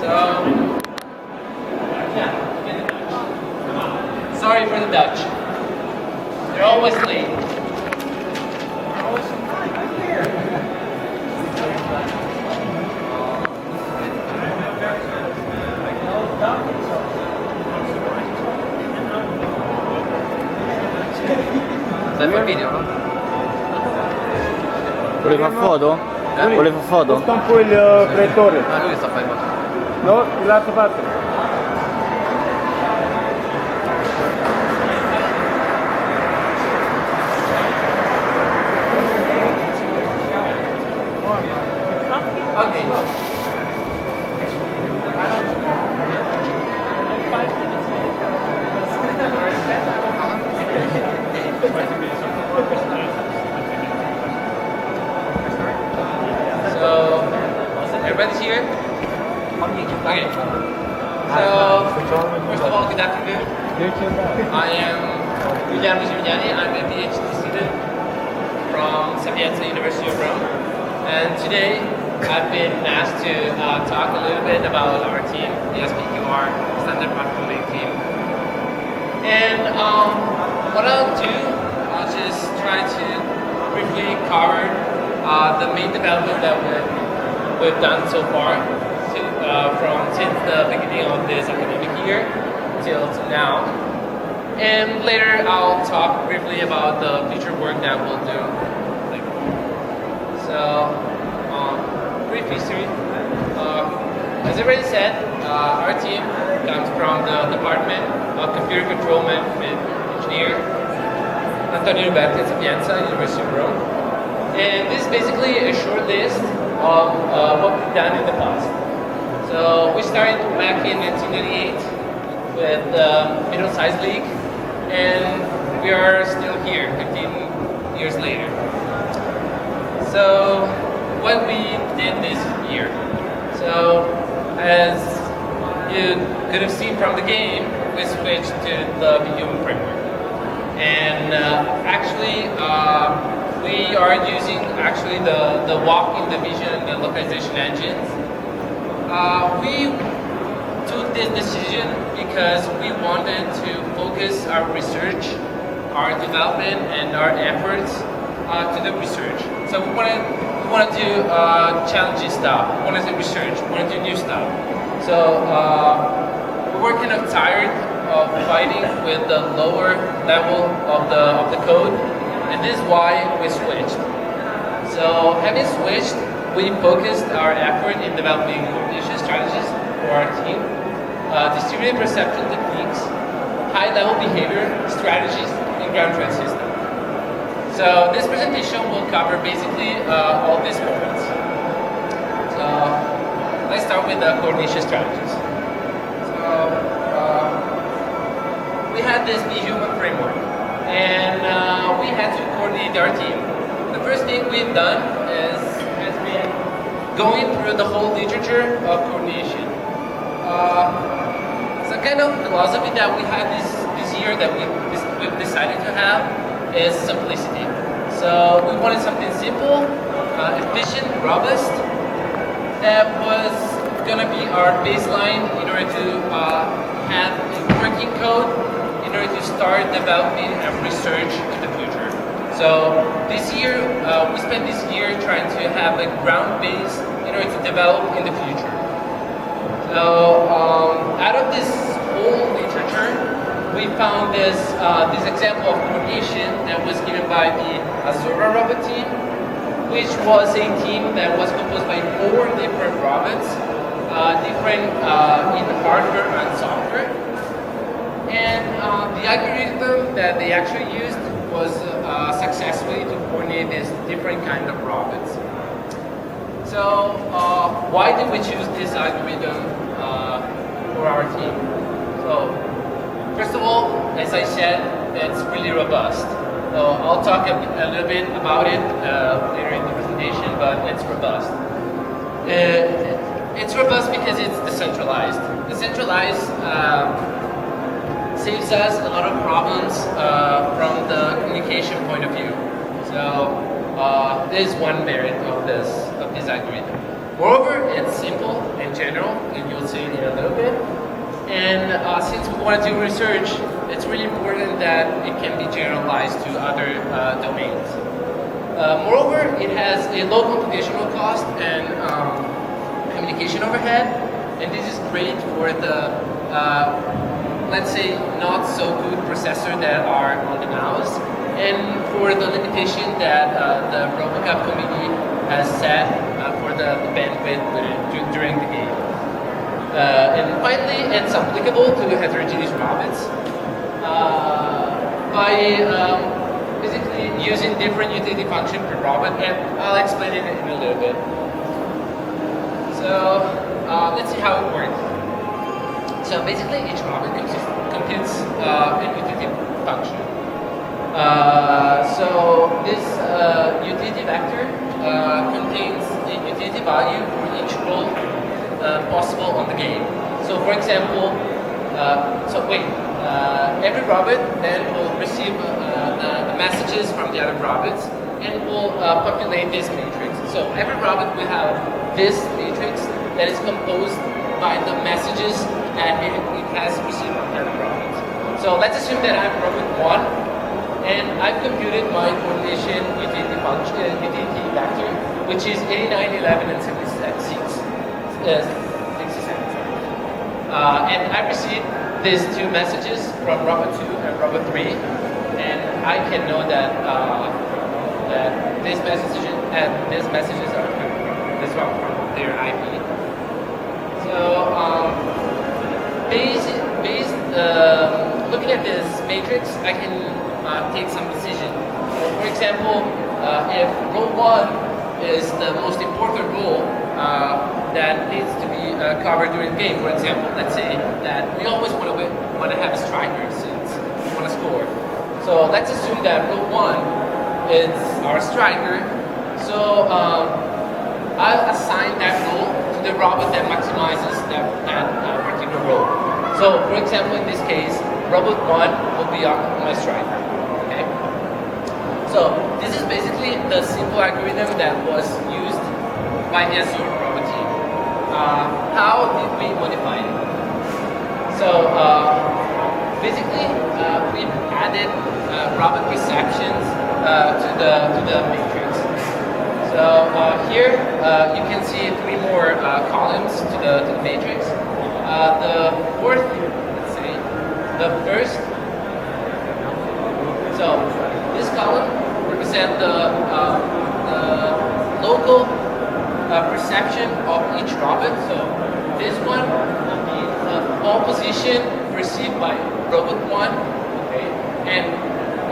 So, sorry for the Dutch. They're always late. Stai per video, no? Volevi fare foto? Volevi fare foto? Sta un po' il pretore. Ah, lui sta a fare foto. No, dall'altra parte. Okay. So, everybody's here? Okay. So, first of all, good afternoon. I am Giuliano Giuliani. I'm a PhD student from Sapienza University of Rome. And today, I've been asked to talk a little bit about our team, the SPQR, Standard Platforming Team. And what I'll do, I'll just try to briefly cover the main development that we've done so far, since the beginning of this academic year till now. And later, I'll talk briefly about the future work that we'll do. So, brief history. As already said, our team comes from the Department of Computer Control Management Engineer, Antonio Roberto at Sapienza, University of Rome. And this is basically a short list of what we've done in the past. So we started back in 1998 with the Middle-Sized League, and we are still here 15 years later. So what we did this year. So as you could have seen from the game, we switched to the Human framework. And actually, we are using the walking, the vision, and the localization engines. We took this decision because we wanted to focus our research, our development, and our efforts to the research. So we want to do challenging stuff. We want to do research. We want to do new stuff. So we're kind of tired of fighting with the lower level of the code, and this is why we switched. So having switched, we focused our effort in developing coordination strategies for our team, distributed perception techniques, high-level behavior strategies, and ground truth system. So this presentation will cover basically all these points. So let's start with the coordination strategies. So we had this Be Human framework, and we had to coordinate our team. The first thing we've done has been going through the whole literature of coordination. Some kind of philosophy that we had this year that we've decided to have is simplicity. So we wanted something simple, efficient, robust, that was going to be our baseline in order to have a working code, in order to start developing and research in the future. So this year, we spent this year trying to have a ground base in order to develop in the future. So out of this whole literature, we found this example of coordination that was given by the Azura robot team, which was a team that was composed by 4 different robots, different in hardware and software. And the algorithm that they actually used was successfully to coordinate these different kind of robots. So why did we choose this algorithm for our team? So first of all, as I said, it's really robust. So I'll talk a little bit about it later in the presentation, but it's robust. It's robust because it's decentralized. Decentralized saves us a lot of problems from the communication point of view. So this is one merit of this algorithm. Moreover, it's simple in general, and you'll see want to do research, it's really important that it can be generalized to other domains. Moreover, it has a low computational cost and communication overhead, and this is great for the, let's say, not so good processor that are on the mouse, and for the limitation that the RoboCup committee has set for the bandwidth during the game. And finally, it's applicable to heterogeneous robots by basically using different utility function per robot, and I'll explain it in a little bit. So let's see how it works. So basically, each robot computes a utility function. So this utility vector contains a utility value for each role possible on the game. So for example, every robot then will receive the messages from the other robots and will populate this matrix. So every robot will have this matrix that is composed by the messages that it has received from the other robots. So let's assume that I'm robot 1 and I've computed my coordination utility function, utility vector, which is 89, 11, and 66. And I received these two messages from robot 2 and robot 3, and I can know that that these messages are coming from this one from their IP. So looking at this matrix, I can take some decision. So for example, if role 1 is the most important role that needs to be covered during the game. For example, let's say that we always want to have a striker since we want to score. So let's assume that role 1 is our striker. So I'll assign that role to the robot that maximizes that particular role. So for example, in this case, robot 1 will be my striker. Okay. So this is basically the simple algorithm that was used by the Azure robot team. How did we modify it? So basically, we've added robot perceptions to the matrix. So here you can see 3 more columns to the matrix. The fourth, let's say, the first. So this column represents the local perception of each robot. So this one will be the all position perceived by robot 1, okay, and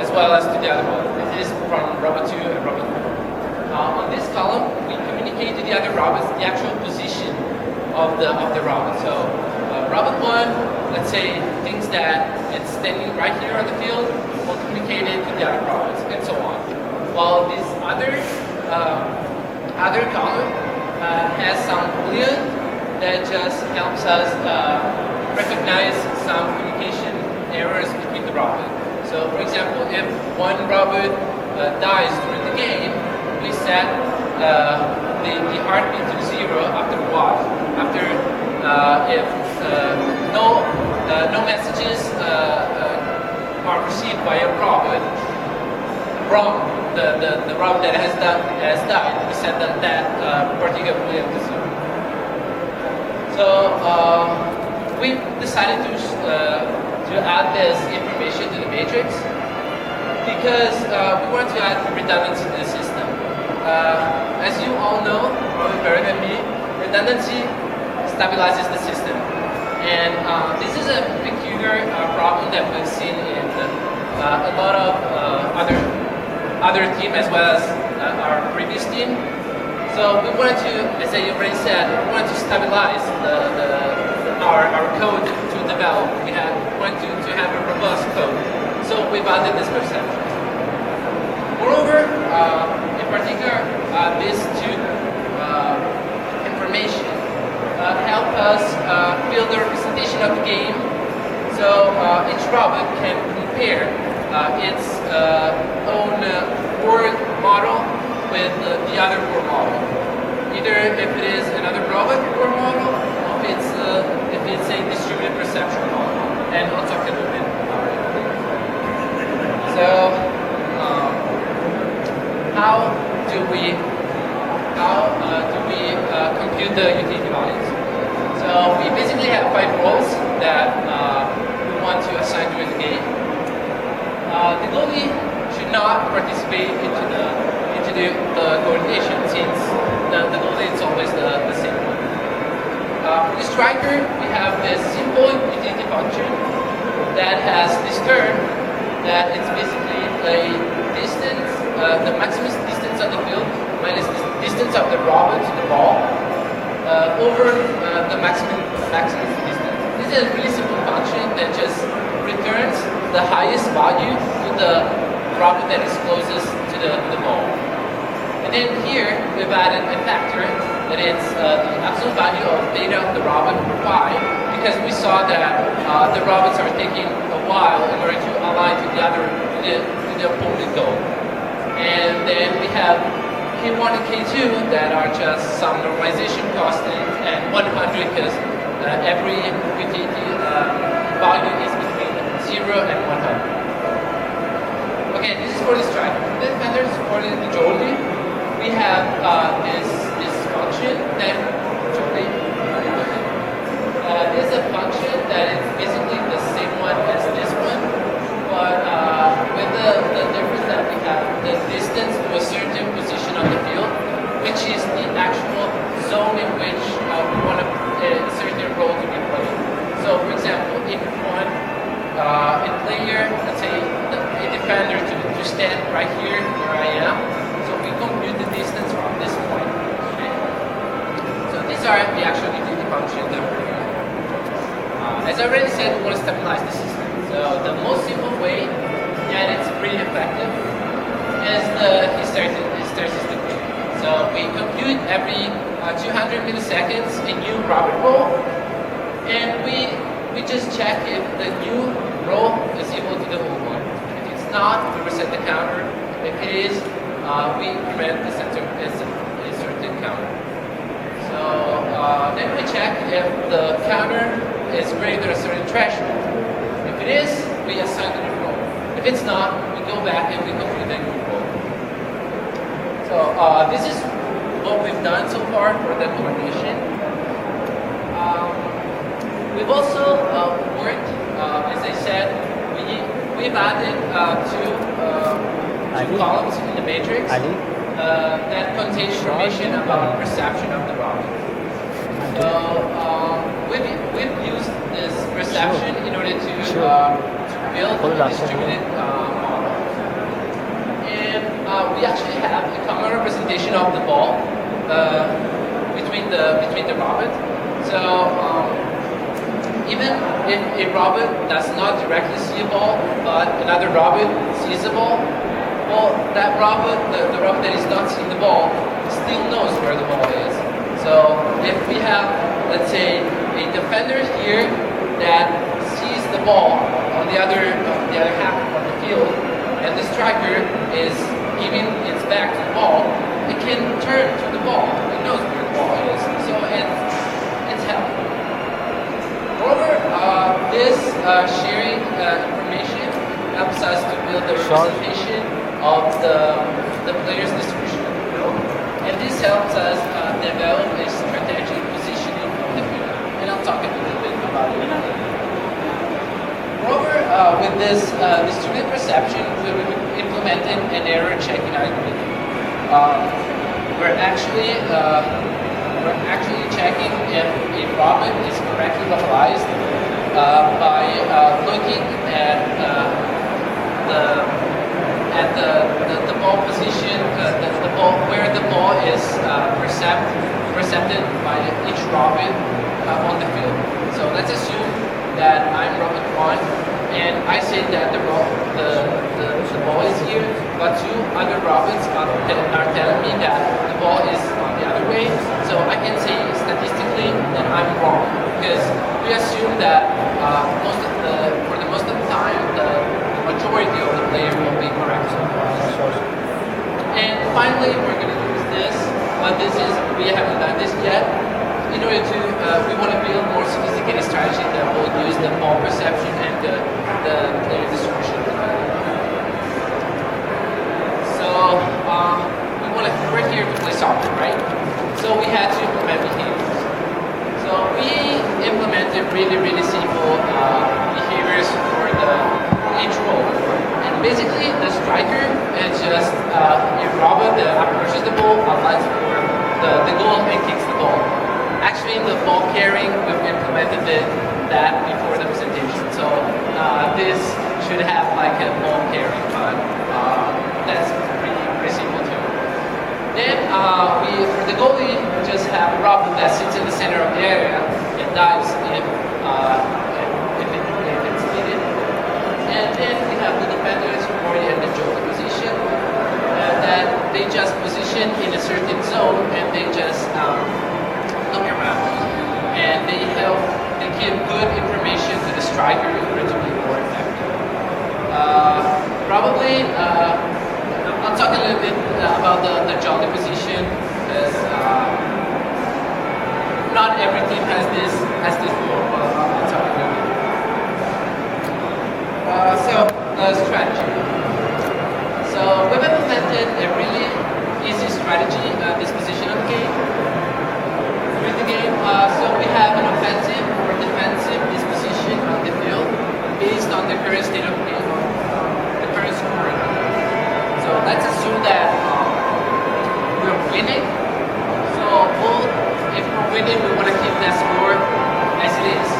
as well as to the other one. This is from robot 2 and robot 3. On this column, we communicate to the other robots the actual position of the robot. So robot 1, let's say, thinks that it's standing right here on the field, will communicate it to the other robots, and so on. While this other column has some boolean that just helps us recognize some communication errors between the robot. So for example, if one robot dies during the game, we set the heartbeat to 0 after what? After if no messages are received by a robot from the robot that has died, we set that particular boolean to 0. So we decided to add this information to the matrix because we want to add redundancy to the system. As you all know, probably better than me, redundancy stabilizes the system. And this is a peculiar problem that we've seen in a lot of other team as well as our previous team. So we wanted to, as I already said, we wanted to stabilize our code to develop. We wanted to have a robust code. So we've added this perception. Moreover, in particular, these two information help us build the representation of the game. So each robot can compare its own board model with the other board model. Either if it is another robot board model, or if it's a distributed perception model. And on values. So we basically have 5 roles that we want to assign during the game. The goalie should not participate into the coordination since the goalie is always the same one. For the striker, we have this simple utility function that has this term that it's basically a distance, the maximum distance of the field minus the distance of the robber to the ball over the maximum distance. This is a really simple function that just returns the highest value to the robber that is closest to the ball. And then here we've added a factor that it's the absolute value of theta of the robot over pi, because we saw that the robots are taking a while in order to align to the opponent goal. And then we have K1 and K2 that are just some normalization constants, and 100 because every utility value is between 0 and 100. Okay, this is for the striker. The defenders for the goalie, we have this function that this is a function that is basically the same one as this one, but with the difference that we have the distance to a certain position on the field, which is the actual zone in which we want a certain role to be played. So, for example, if we want a player, let's say a defender, to stand right here where I am, so we compute the distance from this point. Okay? So these are the actual utility functions that we're doing. As I already said, we want to stabilize the system. So the most simple way, and it's pretty effective, is the hysteresis technique. So we compute every 200 milliseconds a new robot roll, and we just check if the new roll is equal to the old one. If it's not, we reset the counter. If it is, we increment the certain counter. So then we check if the counter is greater than a certain threshold. If it is, we assign a new roll. If it's not, we go back and we complete the new roll. So this is what we've done so far for the coordination. We've also worked, as I said, we've added two columns in the matrix that contain information about perception of the robot. So we've used this perception in order to build a distributed model. And we actually have a common representation of the ball between the robot. So even if a robot does not directly see a ball, but another robot sees a ball, well, that robot, the robot that is not seeing the ball, still knows where the ball is. So if we have, let's say, a defender here that sees the ball on the other half of the field, and the striker is giving its back to the ball, it can turn to the ball. It knows where the ball is. So it's helpful. Moreover, this sharing information helps us to build the representation of the player's distribution of the field, and this helps us develop a strategic positioning of the field. And I'll talk a little bit about it later. Moreover, with this distributed perception, we implemented an error checking algorithm. We're actually checking if a robot is correctly localized by looking at the ball position, the ball where the ball is percepted by each robot on the field. So let's assume that I'm robot 1, and I say that the ball is here, but 2 other robots are telling me that the ball is on the other way. So I can say statistically that I'm wrong, because we assume that for the most of the time, the majority of the player will be correct. And finally, we're going to use this, but we haven't done this yet. In order to, we want to build more sophisticated strategy that will use the ball perception and the player distribution. So we're here to play soccer, right? So we had to implement behaviors. implemented really simple behaviors for each role. And basically, the striker is just a robot that approaches the ball, applies for the goal, and kicks the ball. Actually, in the ball carrying, we've implemented that before the presentation. So this should have like a ball carrying, but that's pretty simple too. Then for the goalie, we just have a robot that sits in the center of the area and dives if it's needed. And then we have the defenders who are in the jockey position that they just position in a certain zone and they just look around. And they give good information to the striker in order to be more effective. I'll talk a little bit about the jolly position because not every team has this rule. I'll talk a little bit. Strategy. So we've implemented a really easy strategy disposition of the game. With the game, so we have an offensive or defensive disposition on the field based on the current state of the game, the current score. So let's assume that we're winning. So if we're winning, we want to keep that score as it is.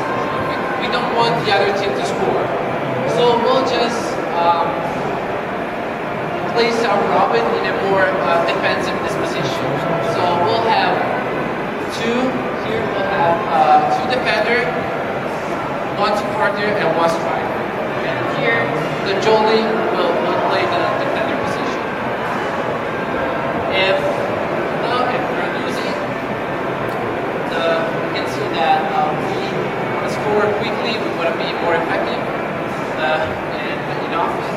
We don't want the other team to score. So we'll just place our robot in a more defensive disposition. So we'll have two defender, one supporter, and one striker. And here, the Jolie will play the defender position. If we're losing, we can see that we want to score quickly, we want to be more effective, and in offense,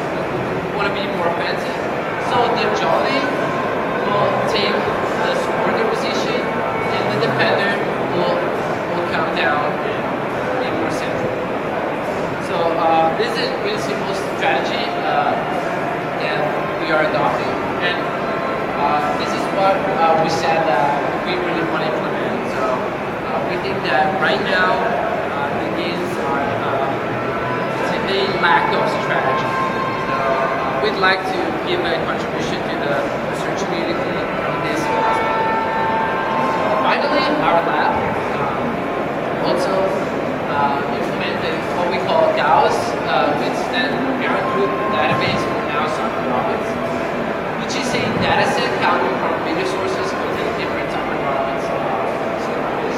we want to be more offensive. So the Jolie will take the supporter position, and the defender will come down and be more central. So this is a really simple strategy that we are adopting, and this is what we said that we really want to implement. So we think that right now the games they lack of strategy. So we'd like to give a contribution to the searchability in this aspect. Finally, our lab also implemented what we call GAUS, which stands for Parent Group Database for Now Software Robots, which is a dataset coming from video sources containing different software robots scenarios.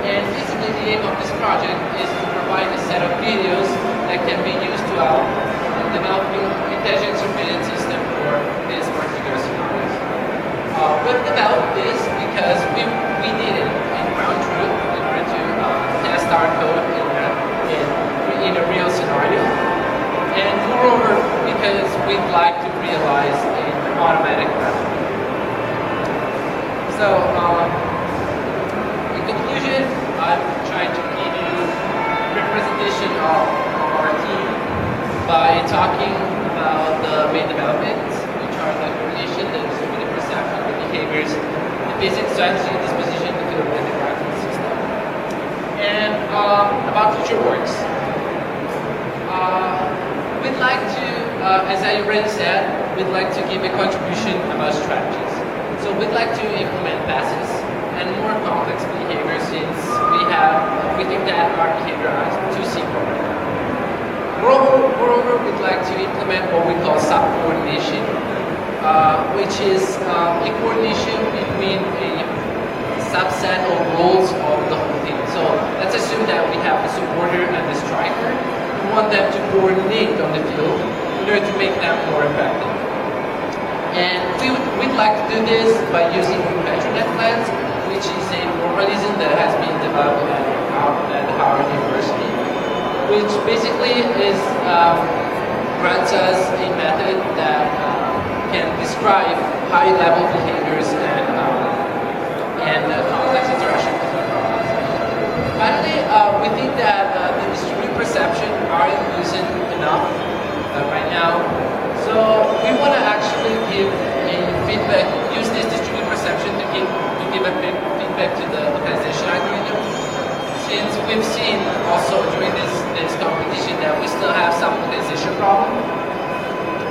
And basically, the aim of this project is to provide a set of videos that can be used to help developing intelligent surveillance system for these particular scenarios. We've developed this because we needed in ground truth in order to test our code in a real scenario, and moreover because we'd like to realize an automatic method. So, in conclusion, I'm trying to give you a representation of our team by talking about the main developments, which are the coordination, the distributed perception, the behaviors, the basic strategy, disposition, the field, and the graphic system. And about future works. We'd like to, as I already said, we'd like to give a contribution about strategies. So we'd like to implement passes and more complex behaviors since we think that our behavior is too simple. Moreover, we'd like to implement what we call sub-coordination, which is a coordination between a subset of roles of the whole team. So let's assume that we have the supporter and the striker. We want them to coordinate on the field in order to make them more effective. And we'd like to do this by using Petronet plans, which is a formalism that has been developed at Harvard University, which basically grants us a method that can describe high-level behaviors and complex interaction between robots. Finally, we think that the distributed perception aren't using enough right now. So we want to actually give a feedback, use this distributed perception to give a feedback to the localization algorithm, since we've seen also during this competition that we still have some organization problem.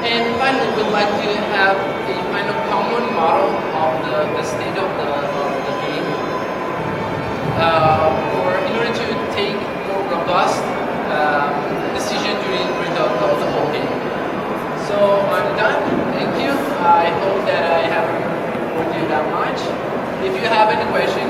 And finally, we'd like to have a kind of common model of the state of the game in order to take more robust decision during the whole game. So I'm done. Thank you. I hope that I haven't bored you that much. If you have any questions,